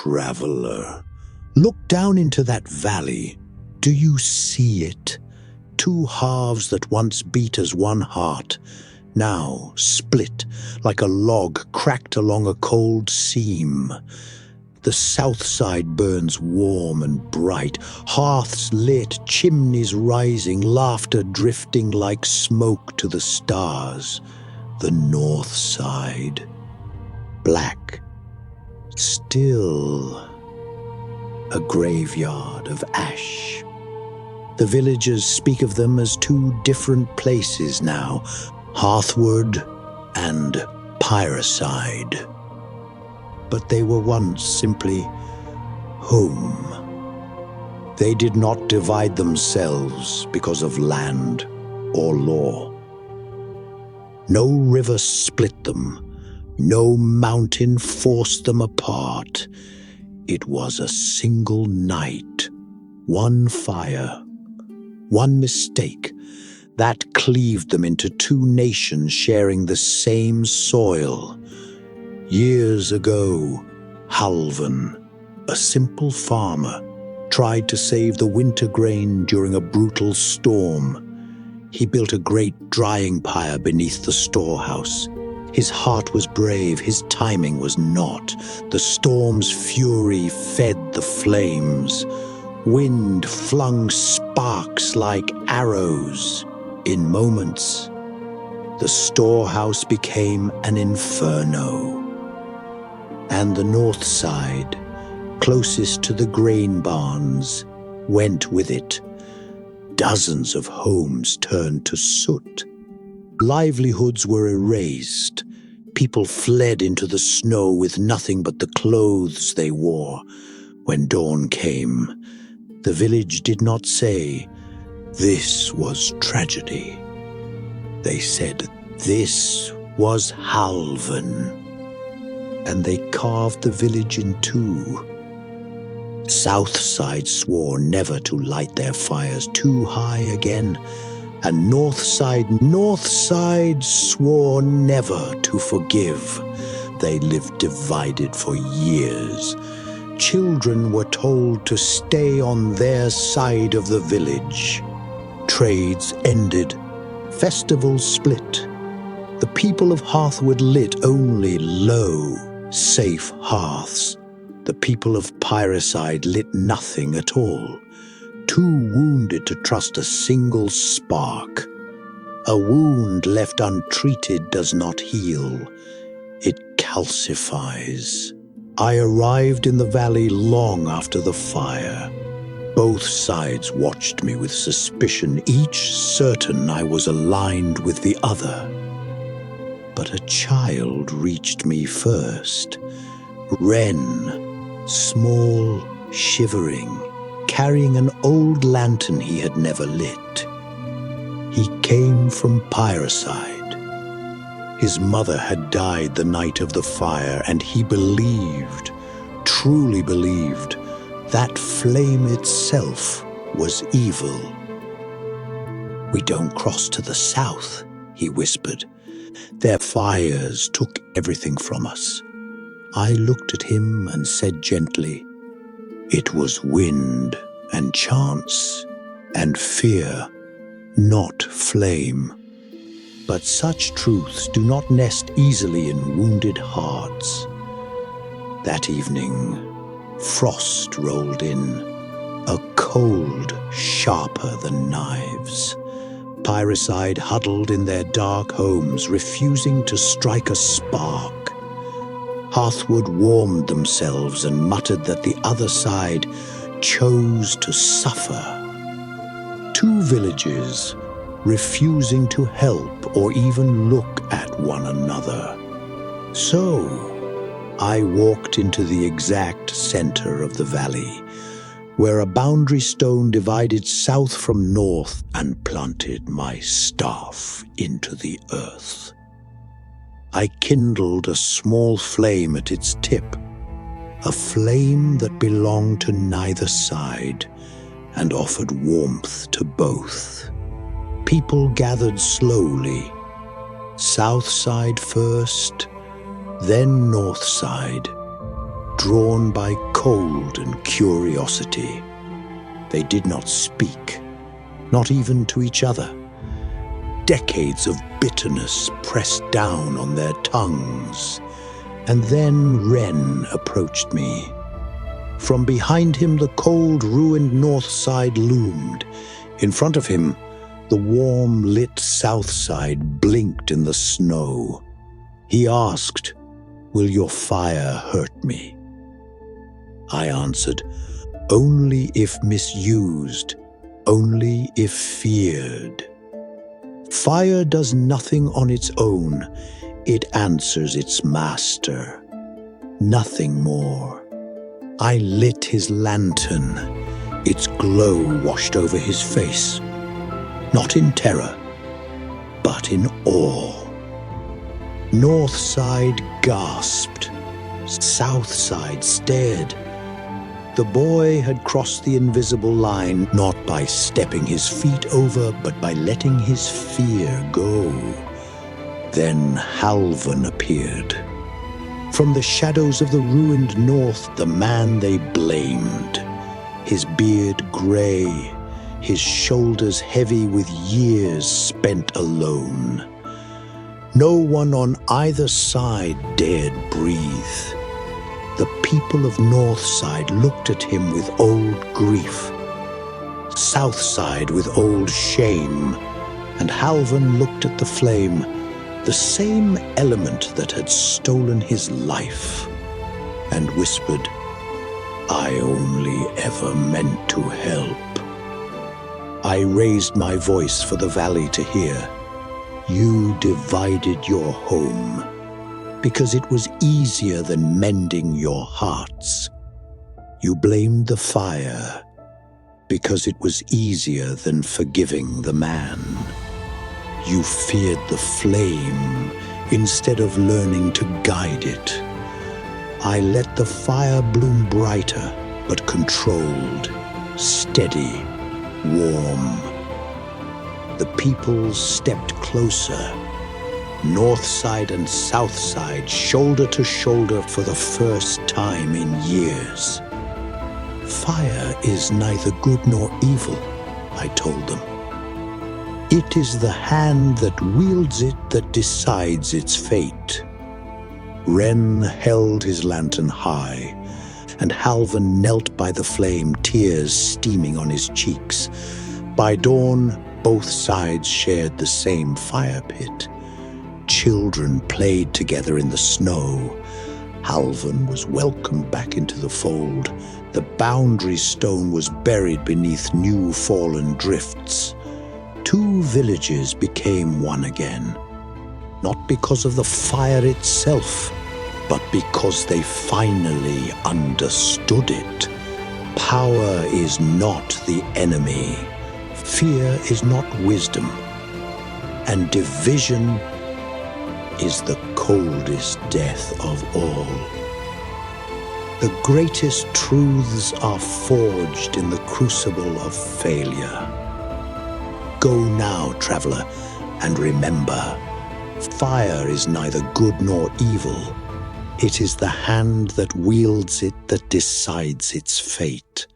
traveler, look down into that valley. Do you see it? Two halves that once beat as one heart, now split like a log cracked along a cold seam. The south side burns warm and bright, hearths lit, chimneys rising, laughter drifting like smoke to the stars. The north side, black, still, a graveyard of ash. The villagers speak of them as two different places now, Hearthwood and Pyreside. But they were once simply home. They did not divide themselves because of land or law. No river split them, no mountain forced them apart. It was a single night, one fire, one mistake, that cleaved them into two nations sharing the same soil. Years ago, Halvan, a simple farmer, tried to save the winter grain during a brutal storm. He built a great drying pyre beneath the storehouse. His heart was brave, his timing was not. The storm's fury fed the flames. Wind flung sparks like arrows. In moments, the storehouse became an inferno. And the north side, closest to the grain barns, went with it. Dozens of homes turned to soot. Livelihoods were erased. People fled into the snow with nothing but the clothes they wore. When dawn came, the village did not say, "This was tragedy." They said, "This was Halvan." And they carved the village in two. South side swore never to light their fires too high again, and north side swore never to forgive. They lived divided for years. Children were told to stay on their side of the village. Trades ended, festivals split. The people of Hearthwood lit only low, safe hearths. The people of Pyreside lit nothing at all, too wounded to trust a single spark. A wound left untreated does not heal. It calcifies. I arrived in the valley long after the fire. Both sides watched me with suspicion, each certain I was aligned with the other. But a child reached me first. Wren, small, shivering, carrying an old lantern he had never lit. He came from Pyreside. His mother had died the night of the fire, and he believed, truly believed, that flame itself was evil. "We don't cross to the south," he whispered. "Their fires took everything from us." I looked at him and said gently, "It was wind and chance and fear, not flame." But such truths do not nest easily in wounded hearts. That evening, frost rolled in, a cold sharper than knives. Pyreside huddled in their dark homes, refusing to strike a spark. Hearthwood warmed themselves and muttered that the other side chose to suffer. Two villages refusing to help or even look at one another. So I walked into the exact center of the valley, where a boundary stone divided south from north, and planted my staff into the earth. I kindled a small flame at its tip, a flame that belonged to neither side and offered warmth to both. People gathered slowly, south side first, then north side. drawn by cold and curiosity. They did not speak, not even to each other. Decades of bitterness pressed down on their tongues. And then Ren approached me. From behind him, the cold, ruined north side loomed. In front of him, the warm, lit south side blinked in the snow. He asked, "Will your fire hurt me?" I answered, "Only if misused, only if feared." Fire does nothing on its own. It answers its master. Nothing more. I lit his lantern. Its glow washed over his face. Not in terror, but in awe. North side gasped. South side stared. The boy had crossed the invisible line, not by stepping his feet over, but by letting his fear go. Then Halvan appeared. From the shadows of the ruined north, the man they blamed. His beard gray, his shoulders heavy with years spent alone. No one on either side dared breathe. The people of Northside looked at him with old grief, Southside with old shame, and Halvan looked at the flame, the same element that had stolen his life, and whispered, "I only ever meant to help." I raised my voice for the valley to hear. You divided your home because it was easier than mending your hearts. You blamed the fire because it was easier than forgiving the man. You feared the flame instead of learning to guide it. I let the fire bloom brighter, but controlled, steady, warm. The people stepped closer, North side and South side, shoulder to shoulder for the first time in years. Fire is neither good nor evil, I told them. It is the hand that wields it that decides its fate. Ren held his lantern high, and Halvan knelt by the flame, tears steaming on his cheeks. By dawn, both sides shared the same fire pit. Children played together in the snow. Halvan was welcomed back into the fold. The boundary stone was buried beneath new fallen drifts. Two villages became one again, not because of the fire itself, but because they finally understood it. Power is not the enemy. Fear is not wisdom. And division is the coldest death of all. The greatest truths are forged in the crucible of failure. Go now, traveler, and remember, fire is neither good nor evil. It is the hand that wields it that decides its fate.